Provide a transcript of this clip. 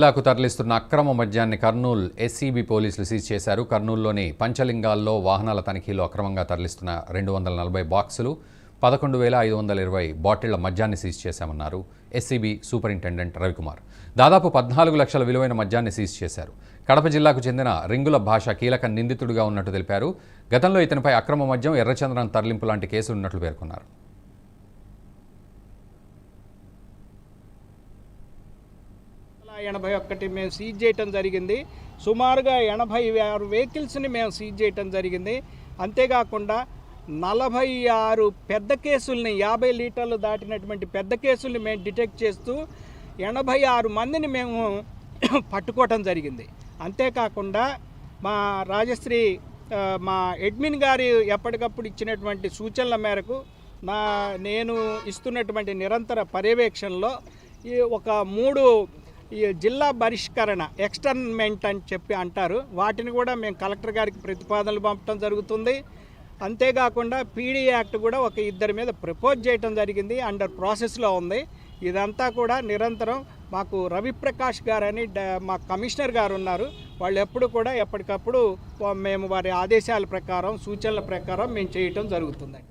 జిల్లాకు తరలిస్తున్న అక్రమ మద్యాన్ని కర్నూలు ఎస్సీబీ పోలీసులు సీజ్ చేశారు. కర్నూలులోని పంచలింగాల్లో వాహనాల తనిఖీలో అక్రమంగా తరలిస్తున్న 240 బాక్సులు 11,520 బాటిళ్ల మద్యాన్ని సీజ్ చేశామన్నారు ఎస్సీబీ సూపరింటెండెంట్ రవికుమార్. దాదాపు 14 లక్షల విలువైన మద్యాన్ని సీజ్ చేశారు. కడప జిల్లాకు చెందిన రింగుల భాష కీలక నిందితుడిగా ఉన్నట్టు తెలిపారు. గతంలో ఇతనిపై అక్రమ మద్యం, ఎర్రచందనం తరలింపు లాంటి కేసులు ఉన్నట్లు పేర్కొన్నారు. 81 మేము సీజ్ చేయటం జరిగింది. సుమారుగా 86 వెహికల్స్ని మేము సీజ్ చేయటం జరిగింది. అంతేకాకుండా 46 పెద్ద కేసుల్ని 50 లీటర్లు దాటినటువంటి పెద్ద కేసుల్ని మేము డిటెక్ట్ చేస్తూ 86 మందిని మేము పట్టుకోవటం జరిగింది. అంతేకాకుండా మా రాజశ్రీ మా అడ్మిన్ గారి ఎప్పటికప్పుడు ఇచ్చినటువంటి సూచనల మేరకు నేను ఇస్తున్నటువంటి నిరంతర పర్యవేక్షణలో ఒక 3 ఈ జిల్లా బహిష్కరణ ఎక్స్టర్న్మెంట్ అని చెప్పి అంటారు, వాటిని కూడా మేము కలెక్టర్ గారికి ప్రతిపాదనలు పంపడం జరుగుతుంది. అంతేకాకుండా పీడీ యాక్ట్ కూడా ఒక 2 మీద ప్రపోజ్ చేయడం జరిగింది, అండర్ ప్రాసెస్లో ఉంది. ఇదంతా కూడా నిరంతరం మాకు రవిప్రకాష్ గారని మా కమిషనర్ గారు ఉన్నారు, వాళ్ళు ఎప్పుడు కూడా ఎప్పటికప్పుడు మేము వారి ఆదేశాల ప్రకారం సూచనల ప్రకారం మేము చేయటం జరుగుతుంది.